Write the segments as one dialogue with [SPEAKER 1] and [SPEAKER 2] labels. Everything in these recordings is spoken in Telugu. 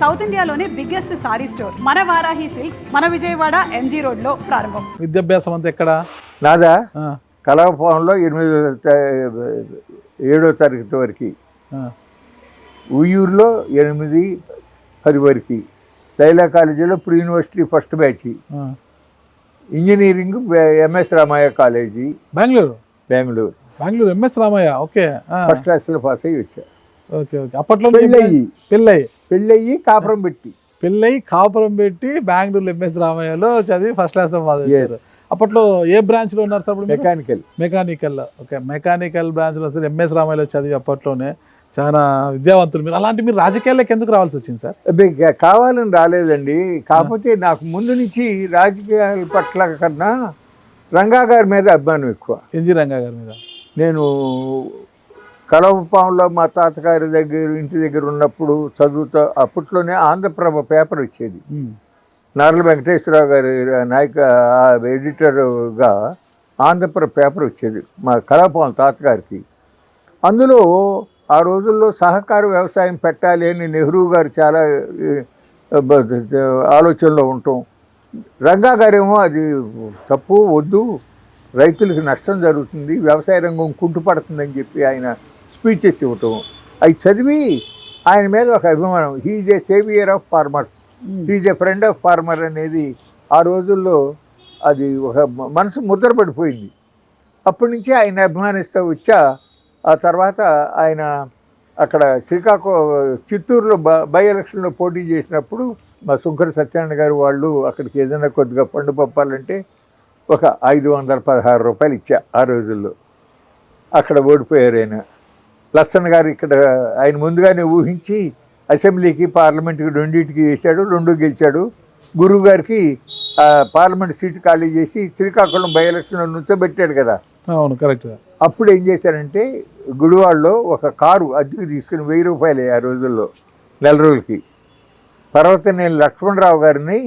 [SPEAKER 1] సౌత్ ఇండియాలోనే బిగ్గెస్ట్ సారీ స్టోర్ మన వారాహి సిల్క్స్ మన విజయవాడ ఎంజీ రోడ్ లో ప్రారంభం.
[SPEAKER 2] విద్యాభ్యాసం అంతా ఎక్కడ?
[SPEAKER 3] నాదా కళాభవన్లో 7వ తరగతి వరకు, ఉయ్యూరులో 8-10 వరకు, లైలా కాలేజీలో pre university first batch, engineering MS Ramaiah college Bengaluru
[SPEAKER 2] MS Ramaiah. Okay,
[SPEAKER 3] first క్లాస్లో పాస్ అయ్యి వచ్చా.
[SPEAKER 2] Okay okay. అప్పట్లో
[SPEAKER 3] పెళ్ళయ్యి కాపురం పెట్టి
[SPEAKER 2] బెంగళూరు ఎంఎస్ రామయ్యలో చదివి ఫస్ట్ క్లాస్ అప్పట్లో ఏ బ్రాంచ్ లో ఉన్నారు sir? Mechanical. Okay, mechanical branch లో ఎంఎస్ రామయ్యలో చదివి అప్పట్లోనే చాలా విద్యావంతులు మీరు. అలాంటి మీరు రాజకీయాల్లోకి ఎందుకు రావాల్సి వచ్చింది సార్?
[SPEAKER 3] కావాలని రాలేదండి, కాకపోతే నాకు ముందు నుంచి రాజకీయాల పట్ల కన్నా రంగా గారి మీద అభిమానం ఎక్కువ.
[SPEAKER 2] ఎన్జి రంగా గారి మీద.
[SPEAKER 3] నేను కలవపాంలో మా తాతగారి ఇంటి దగ్గర ఉన్నప్పుడు చదువుతా, అప్పట్లోనే ఆంధ్రప్రభ పేపర్ వచ్చేది. నార్ల వెంకటేశ్వరరావు గారి ఎడిటర్గా ఆంధ్రప్రభ పేపర్ వచ్చేది మా కలవపాం తాతగారికి. అందులో ఆ రోజుల్లో సహకార వ్యవసాయం పెట్టాలి అని నెహ్రూ గారు చాలా ఆలోచనలో ఉండటం, రంగా గారేమో అది తప్పు, వద్దు, రైతులకు నష్టం జరుగుతుంది, వ్యవసాయ రంగం కుంటుపడుతుందని చెప్పి ఆయన స్పీచెస్ ఇవ్వటం, అవి చదివి ఆయన మీద ఒక అభిమానం. He is a saviour of farmers, he is a friend of farmer అనేది ఆ రోజుల్లో అది ఒక మనసు ముద్రపడిపోయింది. అప్పటి నుంచి ఆయన అభిమానిస్తూ వచ్చా. ఆ తర్వాత ఆయన అక్కడ చిత్తూరులో బై ఎలక్షన్లో పోటీ చేసినప్పుడు మా సుంకర సత్యనారాయణ గారు వాళ్ళు అక్కడికి ఏదైనా కొద్దిగా పండు పంపాలంటే ఒక 516 రూపాయలు ఇచ్చా. ఆ రోజుల్లో అక్కడ ఓడిపోయారు ఆయన. లచ్చన్ గారు ఇక్కడ ఆయన ముందుగానే ఊహించి అసెంబ్లీకి పార్లమెంట్కి రెండింటికి వేశాడు, 2 గెలిచాడు. గురువు గారికి పార్లమెంట్ సీటు ఖాళీ చేసి శ్రీకాకుళం బై ఎలక్షన్లో నుంచోబెట్టాడు కదా.
[SPEAKER 2] అవును, కరెక్ట్.
[SPEAKER 3] అప్పుడు ఏం చేశారంటే గుడివాడలో ఒక కారు అద్దెకు తీసుకుని 1000 రూపాయలు ఆ రోజుల్లో నెల రోజులకి. పర్వతనేని లక్ష్మణరావు గారిని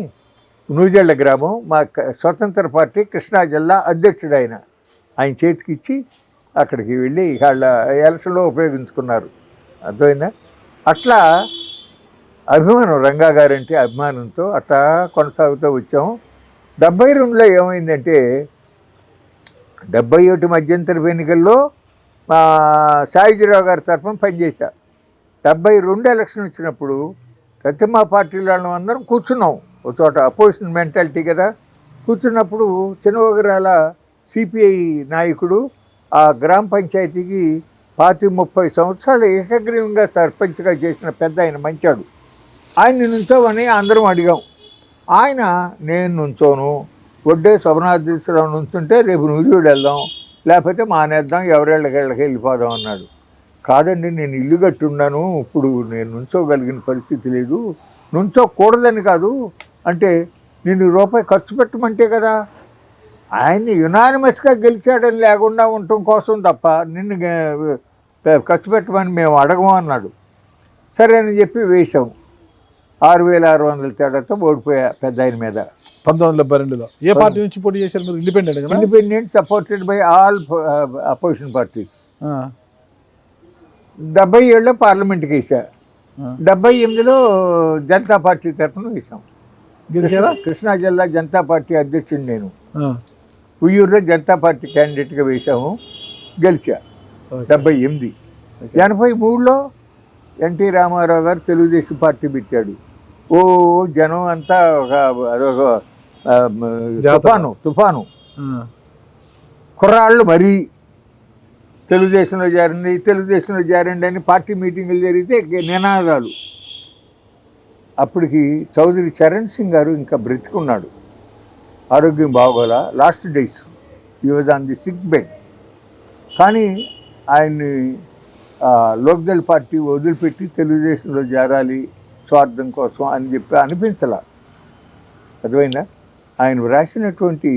[SPEAKER 3] నూజెళ్ల గ్రామం, మా స్వతంత్ర పార్టీ కృష్ణా జిల్లా అధ్యక్షుడు ఆయన చేతికి ఇచ్చి అక్కడికి వెళ్ళి వాళ్ళ ఎలక్షన్లో ఉపయోగించుకున్నారు. అర్థమైందా? అట్లా అభిమానం, రంగా గారంటే అభిమానంతో అట్లా కొనసాగుతూ వచ్చాము. 72లో ఏమైందంటే 71 మధ్యంతర ఎన్నికల్లో మా సాయిజీరావు గారి తరఫున పనిచేశా. 72 ఎలక్షన్ వచ్చినప్పుడు ప్రతి మా పార్టీలో అందరం కూర్చున్నాం ఒక చోట, అపోజిషన్ మెంటాలిటీ కదా. కూర్చున్నప్పుడు చిన్నవగరాల సిపిఐ నాయకుడు ఆ గ్రామ పంచాయతీకి 25-30 సంవత్సరాలు ఏకగ్రీవంగా సర్పంచ్గా చేసిన పెద్ద ఆయన, మంచాడు. ఆయన నుంచోమని అందరం అడిగాం. ఆయన నేను నుంచోను, వడ్డే శోభనాథేశ్వరరావు నుంచుంటే రేపు నూజివీడు వెళ్దాం, లేకపోతే మానేద్దాం, ఎవరేళ్ళకి వెళ్ళిపోదాం అన్నాడు. కాదండి, నేను ఇల్లు కట్టున్నాను, ఇప్పుడు నేను నుంచోగలిగిన పరిస్థితి లేదు, నుంచోకూడదని కాదు అంటే నేను రూపాయి ఖర్చు పెట్టమంటే కదా. ఆయన్ని యునానిమస్గా గెలిచాడని లేకుండా ఉండటం కోసం తప్ప నిన్ను ఖర్చు పెట్టమని మేము అడగము అన్నాడు. సరే అని చెప్పి వేసాం. 6600 తేడాతో ఓడిపోయా పెద్ద ఆయన మీద.
[SPEAKER 2] 1972లో ఏ పార్టీ నుంచి పోటీ చేశారు మీరు?
[SPEAKER 3] Independent supported by all opposition parties. 77లో పార్లమెంట్కి వేసా. 78లో జనతా పార్టీ తరఫున వేసాం. కృష్ణా జిల్లా జనతా పార్టీ అధ్యక్షుడు నేను. ఉయ్యూరులో జనతా పార్టీ క్యాండిడేట్గా వేసాము, గెలిచా. 78. 83లో ఎన్టీ రామారావు గారు తెలుగుదేశం పార్టీ పెట్టాడు. ఓ జనం అంతా అదొక తుఫాను. కుర్రాళ్ళు మరీ తెలుగుదేశంలో చేరండి అని పార్టీ మీటింగులు జరిగితే నినాదాలు. అప్పటికి చౌదరి చరణ్ సింగ్ గారు ఇంకా బ్రతికున్నాడు, ఆరోగ్యం బాగోలా, లాస్ట్ డేస్, ఈ was on the sick bed. కానీ ఆయన్ని లోక్దళ్ పార్టీ వదిలిపెట్టి తెలుగుదేశంలో చేరాలి స్వార్థం కోసం అని చెప్పి అనిపించాల. అర్థమైందా? ఆయన రాసినటువంటి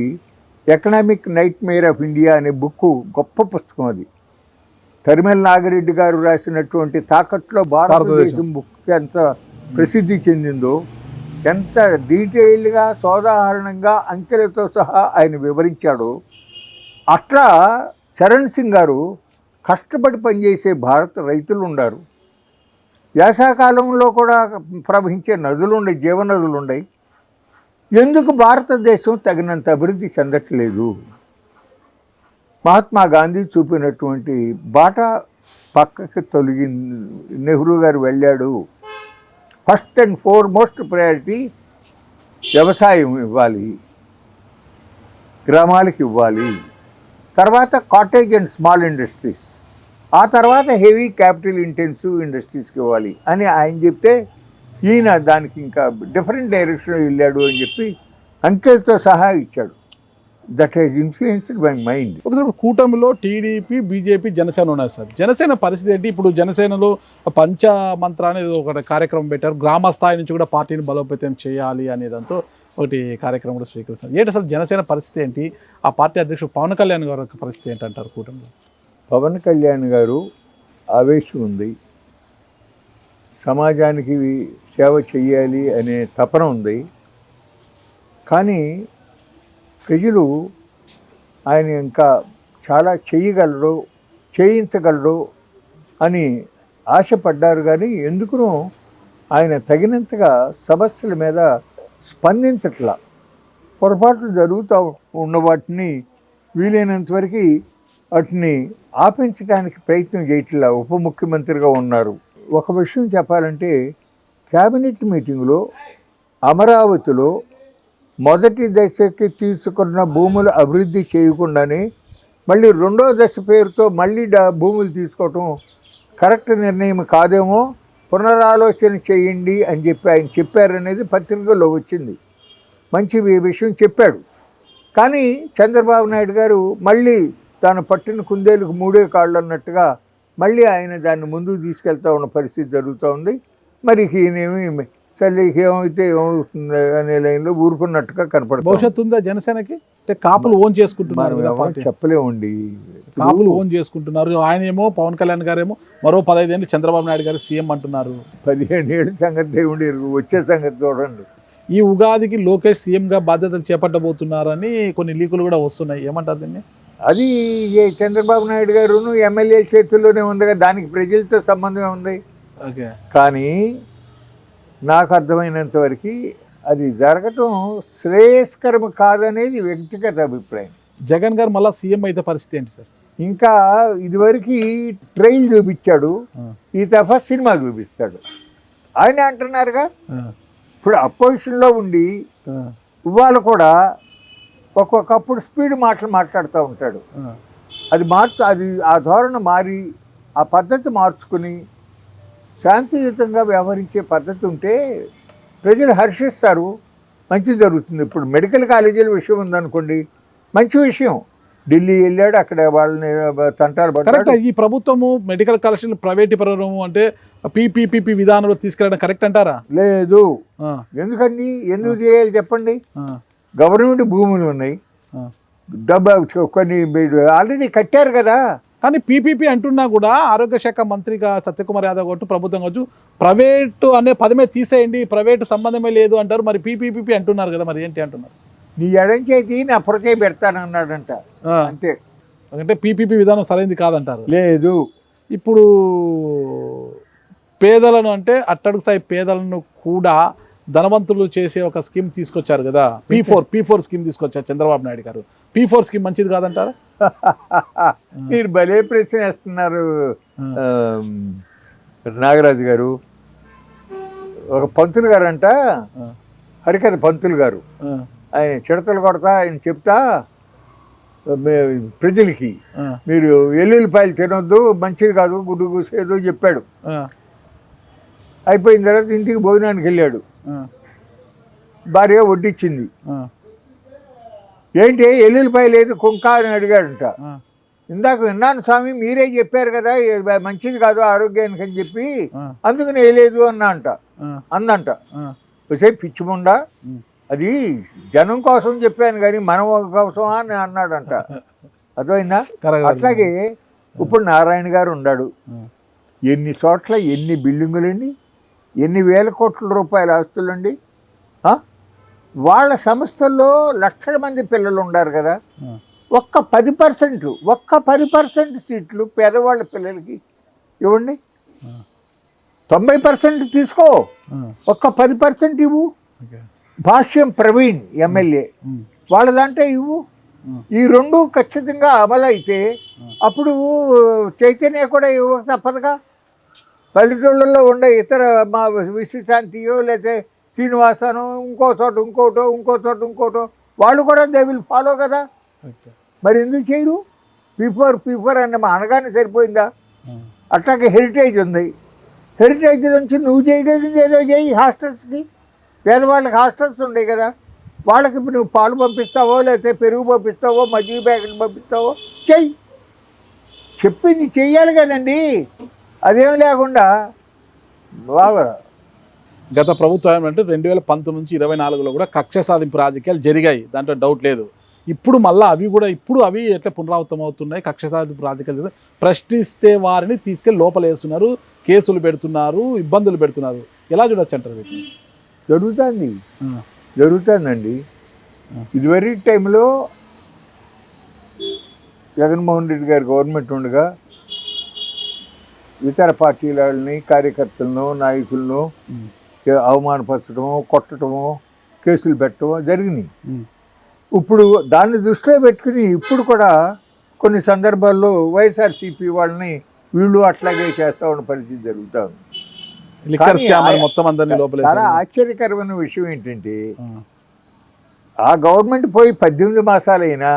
[SPEAKER 3] economic nightmare of India అనే బుక్ గొప్ప పుస్తకం అది. తరిమెల నాగిరెడ్డి గారు రాసినటువంటి తాకట్లో భారతదేశం బుక్ ఎంత ప్రసిద్ధి చెందిందో, ఎంత డీటెయిల్డ్గా సోదాహరణంగా అంకెలతో సహా ఆయన వివరించాడు. అట్లా చరణ్ సింగ్ గారు కష్టపడి పనిచేసే భారత రైతులు ఉన్నారు, వేసవకాలంలో కూడా ప్రవహించే నదులు ఉన్నాయి, జీవనదులు ఉన్నాయి. ఎందుకు భారతదేశం తగినంత అభివృద్ధి చెందట్లేదు? మహాత్మా గాంధీ చూపినటువంటి బాట పక్కకి తొలగి నెహ్రూ గారు వెళ్ళాడు. ఫస్ట్ అండ్ ఫోర్మోస్ట్ ప్రయారిటీ వ్యవసాయం ఇవ్వాలి, గ్రామాలకు ఇవ్వాలి, తర్వాత కాటేజ్ అండ్ స్మాల్ ఇండస్ట్రీస్, ఆ తర్వాత హెవీ క్యాపిటల్ ఇంటెన్సివ్ ఇండస్ట్రీస్కి ఇవ్వాలి అని ఆయన చెప్తే ఈయన దానికి ఇంకా డిఫరెంట్ డైరెక్షన్లో వెళ్ళాడు అని చెప్పి అంకెలతో సహా ఇచ్చాడు. That he's influenced my mind.
[SPEAKER 2] ఒకసారి కూటమిలో టీడీపీ, బీజేపీ, జనసేన ఉన్నాయి సార్. జనసేన పరిస్థితి ఏంటి? ఇప్పుడు జనసేనలో పంచమంత్ర అనేది ఒక కార్యక్రమం పెట్టారు. గ్రామ స్థాయి నుంచి కూడా పార్టీని బలోపేతం చేయాలి అనే దాంతో ఒకటి కార్యక్రమం కూడా స్వీకరిస్తారు. ఏంటి అసలు జనసేన పరిస్థితి ఏంటి? ఆ పార్టీ అధ్యక్షుడు పవన్ కళ్యాణ్ గారు యొక్క పరిస్థితి ఏంటంటారు కూటమిలో?
[SPEAKER 3] పవన్ కళ్యాణ్ గారు ఆవేశం ఉంది, సమాజానికి సేవ చేయాలి అనే తపన ఉంది. కానీ ప్రజలు ఆయన ఇంకా చాలా చేయగలరు, చేయించగలరు అని ఆశపడ్డారు. కానీ ఎందుకునో ఆయన తగినంతగా సమస్యల మీద స్పందించట్లా. పొరపాట్లు జరుగుతూ ఉన్న వాటిని వీలైనంత వరకు వాటిని ఆపించడానికి ప్రయత్నం చేయట్లా. ఉప ముఖ్యమంత్రిగా ఉన్నారు. ఒక విషయం చెప్పాలంటే, క్యాబినెట్ మీటింగ్లో అమరావతిలో మొదటి దశకి తీసుకున్న భూములు అభివృద్ధి చేయకుండానే మళ్ళీ రెండో దశ పేరుతో మళ్ళీ భూములు తీసుకోవటం కరెక్ట్ నిర్ణయం కాదేమో, పునరాలోచన చేయండి అని చెప్పి ఆయన చెప్పారనేది పత్రికల్లో వచ్చింది. మంచి విషయం చెప్పాడు. కానీ చంద్రబాబు నాయుడు గారు మళ్ళీ తాను పట్టిన కుందేలకు మూడే కాళ్ళు అన్నట్టుగా మళ్ళీ ఆయన దాన్ని ముందుకు తీసుకెళ్తా ఉన్న పరిస్థితి జరుగుతూ ఉంది. మరి ఈయనేమి చల్లికి ఏమైతే ఏమవుతుంది అనే లైన్లో ఊరుకున్నట్టుగా కనపడుతుంది.
[SPEAKER 2] భవిష్యత్తు ఉందా జనసేనకి? అంటే కాపులు ఓన్ చేసుకుంటున్నారు,
[SPEAKER 3] చెప్పలేమండి.
[SPEAKER 2] కాపులు ఓన్ చేసుకుంటున్నారు. ఆయన ఏమో పవన్ కళ్యాణ్ గారేమో మరో 15 ఏళ్ళు చంద్రబాబు నాయుడు గారు సీఎం అంటున్నారు.
[SPEAKER 3] 15 ఏళ్ళ సంగతి దేవుడి వచ్చే సంగతి చూడండి.
[SPEAKER 2] ఈ ఉగాదికి లోకేష్ సీఎంగా బాధ్యతలు చేపట్టబోతున్నారని కొన్ని లీకులు కూడా వస్తున్నాయి. ఏమంటారు దీన్ని?
[SPEAKER 3] అది చంద్రబాబు నాయుడు గారు ఎమ్మెల్యే చేతుల్లోనే ఉందిగా, దానికి ప్రజలతో సంబంధం ఉంది.
[SPEAKER 2] ఓకే.
[SPEAKER 3] కానీ నాకు అర్థమైనంత వరకు అది జరగటం శ్రేయస్కరం కాదనేది వ్యక్తిగత అభిప్రాయం.
[SPEAKER 2] జగన్ గారు మళ్ళీ సీఎం అయితే పరిస్థితి ఏంటి సార్?
[SPEAKER 3] ఇంకా ఇదివరకు ట్రైల్ చూపించాడు, ఈ తఫా సినిమా చూపిస్తాడు. ఆయన అంటున్నారుగా, ఇప్పుడు అపోజిషన్లో ఉండి ఇవాళ కూడా ఒక్కొక్కప్పుడు స్పీడ్ మాట్లాడుతూ ఉంటాడు. అది ఆ ధోరణి మారి ఆ పద్ధతి మార్చుకుని శాంతియుతంగా వ్యవహరించే పద్ధతి ఉంటే ప్రజలు హర్షిస్తారు, మంచి జరుగుతుంది. ఇప్పుడు మెడికల్ కాలేజీల విషయం ఉందనుకోండి, మంచి విషయం. ఢిల్లీ వెళ్ళాడు, అక్కడ వాళ్ళని తంటాలు పడ్డాడు.
[SPEAKER 2] ఈ ప్రభుత్వము మెడికల్ కాలేజీలు ప్రైవేటీకరణము అంటే పీపీపీ విధానంలో తీసుకెళ్ళడం కరెక్ట్ అంటారా?
[SPEAKER 3] లేదు. ఎందుకండి, ఎందుకు చేయాలి చెప్పండి? గవర్నమెంట్ భూములు ఉన్నాయి, డబ్బు కొన్ని ఆల్రెడీ కట్టారు కదా.
[SPEAKER 2] కానీ పీపీపీ అంటున్నా కూడా ఆరోగ్య శాఖ మంత్రిగా సత్యకుమార్ యాదవ్ కొట్టు ప్రభుత్వం కావచ్చు ప్రైవేటు అనే పదమే తీసేయండి, ప్రైవేటు సంబంధమే లేదు అంటారు. మరి పీపీపీ అంటున్నారు కదా, మరి ఏంటి అంటున్నారు?
[SPEAKER 3] నీ ఎడం చేతి నా పొరచే పెడతానన్నాడంట, అంతే.
[SPEAKER 2] అంటే పీపీపీ విధానం సరైనది కాదంటారు?
[SPEAKER 3] లేదు.
[SPEAKER 2] ఇప్పుడు పేదలను అంటే అట్టడుగు స్థాయి పేదలను కూడా ధనవంతులు చేసే ఒక స్కీమ్ తీసుకొచ్చారు కదా, P4 స్కీమ్ తీసుకొచ్చారు చంద్రబాబు నాయుడు గారు. P4 స్కీమ్ మంచిది కాదంటారా?
[SPEAKER 3] మీరు భలే ప్రశ్న వేస్తున్నారు నాగరాజు గారు. ఒక పంతులు గారు అంట, హరికథ పంతులు గారు, ఆయన చిడతలు కొడతా ఆయన చెప్తా ప్రజలకి, మీరు ఎల్లుల్లిపాయలు తినొద్దు, మంచిది కాదు, గుడ్డు కూసేదో చెప్పాడు. అయిపోయిన తర్వాత ఇంటికి భోజనానికి వెళ్ళాడు, భార్య వడ్డిచ్చింది. ఏంటి ఎల్లుల్లిపాయ లేదు కుంక అని అడిగాడంట. ఇందాక విన్నాను స్వామి, మీరే చెప్పారు కదా మంచిది కాదు ఆరోగ్యానికి అని చెప్పి, అందుకని వేయలేదు అందంట. సేపు పిచ్చిముండా, అది జనం కోసం చెప్పాను కానీ మనం కోసం అని అన్నాడంట. అర్థమైందా? అట్లాగే ఇప్పుడు నారాయణ గారు ఉన్నాడు, ఎన్ని చోట్ల ఎన్ని బిల్డింగులండి, ఎన్ని వేల కోట్ల రూపాయల ఆస్తులండి. వాళ్ళ సంస్థల్లో లక్షల మంది పిల్లలు ఉన్నారు కదా, ఒక్క 10% సీట్లు పేదవాళ్ళ పిల్లలకి ఇవ్వండి. 90% తీసుకో, ఒక్క 10% ఇవ్వు.
[SPEAKER 2] ఓకే.
[SPEAKER 3] భాష్యం ప్రవీణ్ ఎమ్మెల్యే వాళ్ళ దాంట్లో ఇవ్వు. ఈ రెండు ఖచ్చితంగా అమలైతే అప్పుడు చైతన్య కూడా ఇవ్వ తప్పదుగా. పల్లెటూళ్ళల్లో ఉండే ఇతర మా విశ్వశాంతియో లేకపోతే శ్రీనివాసనో ఇంకో చోట ఇంకోటో వాళ్ళు కూడా దే విల్ ఫాలో కదా. మరి ఎందుకు చేయరు? పీఫోర్ అన్న మా అనగానే సరిపోయిందా? అట్లాగే హెరిటేజ్ ఉంది, హెరిటేజ్ నుంచి నువ్వు చేయగలిగింది ఏదో చేయి. హాస్టల్స్కి పేదవాళ్ళకి హాస్టల్స్ ఉన్నాయి కదా, వాళ్ళకి ఇప్పుడు నువ్వు పాలు పంపిస్తావో లేకపోతే పెరుగు పంపిస్తావో మజ్జిగ ప్యాకెట్ పంపిస్తావో చెయ్యి. చెప్పింది చెయ్యాలి కదండి, అదేం లేకుండా బాగా.
[SPEAKER 2] గత ప్రభుత్వం అంటే 2019 నుంచి 24లో కూడా కక్ష సాధింపు రాజకీయాలు జరిగాయి, దాంట్లో డౌట్ లేదు. ఇప్పుడు మళ్ళీ అవి ఎట్లా పునరావృతం అవుతున్నాయి? కక్ష సాధింపు రాజకీయాలు ప్రశ్నిస్తే వారిని తీసుకెళ్ళి లోపలేస్తున్నారు, కేసులు పెడుతున్నారు, ఇబ్బందులు పెడుతున్నారు. ఎలా చూడొచ్చు అంటారు వీటిని?
[SPEAKER 3] జరుగుతుందండి. ఇదివరకు టైంలో జగన్మోహన్ రెడ్డి గారి గవర్నమెంట్ ఉండగా ఇతర పార్టీల వాళ్ళని, కార్యకర్తలను, నాయకులను అవమానపరచడమో, కొట్టడమో, కేసులు పెట్టడమో జరిగినాయి. ఇప్పుడు దాన్ని దృష్టిలో పెట్టుకుని ఇప్పుడు కూడా కొన్ని సందర్భాల్లో వైఎస్ఆర్సీపీ వాళ్ళని వీళ్ళు అట్లాగే చేస్తూ ఉన్న పరిస్థితి జరుగుతుంది. చాలా ఆశ్చర్యకరమైన విషయం ఏంటంటే ఆ గవర్నమెంట్ పోయి 18 మాసాలైనా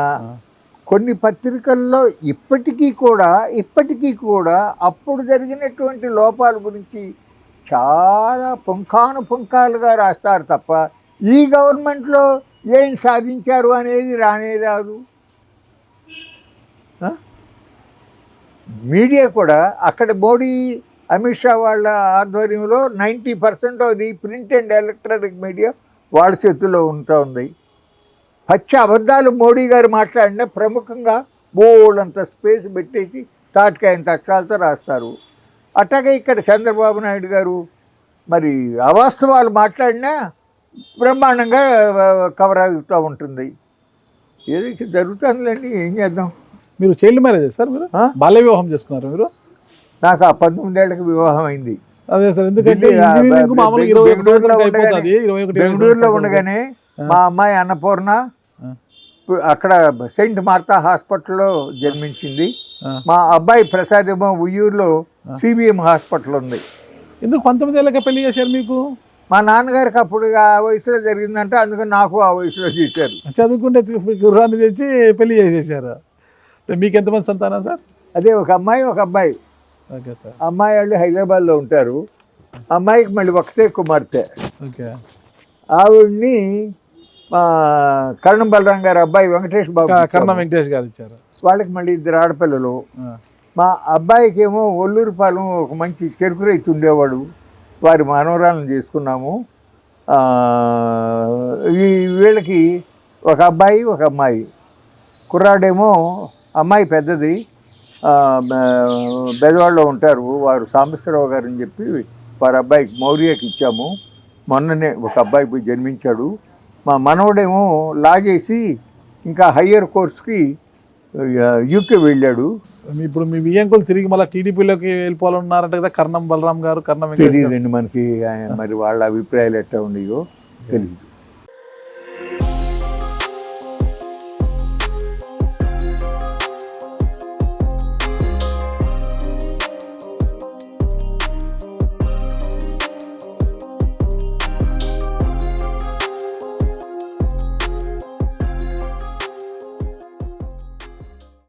[SPEAKER 3] కొన్ని పత్రికల్లో ఇప్పటికీ కూడా అప్పుడు జరిగినటువంటి లోపాల గురించి చాలా పుంఖానుపుంఖాలుగా రాస్తారు తప్ప ఈ గవర్నమెంట్లో ఏం సాధించారు అనేది రాదు. మీడియా కూడా అక్కడ మోడీ అమిత్ షా వాళ్ళ ఆధ్వర్యంలో 90% of the print and electronic media వాళ్ళ చేతుల్లో ఉంది. పచ్చి అబద్ధాలు మోడీ గారు మాట్లాడినా ప్రముఖంగా బోల్డంత స్పేస్ పెట్టేసి తాటికాయంత అక్షరాలతో రాస్తారు. అట్లాగే ఇక్కడ చంద్రబాబు నాయుడు గారు మరి అవాస్తవాలు మాట్లాడినా బ్రహ్మాండంగా కవర్ అవుతూ ఉంటుంది. ఏది జరుగుతుందిలేండి, ఏం చేద్దాం.
[SPEAKER 2] మీరు చైల్డ్ మ్యారేజ్ సార్? మీరు బాల్య వివాహం చేసుకున్నారు మీరు?
[SPEAKER 3] నాకు ఆ 19 ఏళ్ళకి వివాహం అయింది.
[SPEAKER 2] అదే సార్, ఎందుకంటే
[SPEAKER 3] బెంగళూరులో ఉండగానే మా అమ్మాయి అన్నపూర్ణ అక్కడ సెయింట్ మార్తా హాస్పిటల్లో జన్మించింది. మా అబ్బాయి ప్రసాద్ ఏమో ఉయ్యూరులో సిబిఎం హాస్పిటల్ ఉంది.
[SPEAKER 2] ఎందుకు 19 ఏళ్ళకే పెళ్లి చేశారు మీకు?
[SPEAKER 3] మా నాన్నగారికి అప్పుడు ఆ వయసులో జరిగిందంటే అందుకని నాకు ఆ వయసులో చేశారు.
[SPEAKER 2] చదువుకుంటే గుర్రాన్ని తెచ్చి పెళ్లి చేసేసారు. మీకు ఎంతమంది సంతానం సార్?
[SPEAKER 3] అదే ఒక అమ్మాయి ఒక అబ్బాయి.
[SPEAKER 2] Okay sir.
[SPEAKER 3] అమ్మాయి వాళ్ళు హైదరాబాద్లో ఉంటారు. అమ్మాయికి మళ్ళీ ఒకటే కుమార్తె.
[SPEAKER 2] ఓకే.
[SPEAKER 3] ఆవిడ్ని కరణం బలరాం గారు అబ్బాయి వెంకటేష్ బాబు,
[SPEAKER 2] కరణం వెంకటేష్ గారు ఇచ్చారు.
[SPEAKER 3] వాళ్ళకి మళ్ళీ 2 ఆడపిల్లలు. మా అబ్బాయికి ఏమో ఒల్లూరుపాలెం ఒక మంచి చెరుకు రైతు ఉండేవాడు, వారి మనవరాలను చేసుకున్నాము. వీళ్ళకి ఒక అబ్బాయి ఒక అమ్మాయి. కుర్రాడేమో అమ్మాయి పెద్దది బెజవాడలో ఉంటారు, వారు సాంబశివరావు గారు అని చెప్పి వారి అబ్బాయికి మౌర్యకి ఇచ్చాము. మొన్ననే ఒక అబ్బాయి పోయి జన్మించాడు. మా మనవడేమో లాగేసి ఇంకా హయ్యర్ కోర్స్కి యూకే వెళ్ళాడు.
[SPEAKER 2] ఇప్పుడు మీ బియ్యంకులు తిరిగి మళ్ళీ టీడీపీలోకి వెళ్ళిపోవాలన్నారంట కదా కర్ణం బలరాం గారు?
[SPEAKER 3] తెలియదండి మనకి, మరి వాళ్ళ అభిప్రాయాలు ఎట్లా ఉండేయో తెలియదు.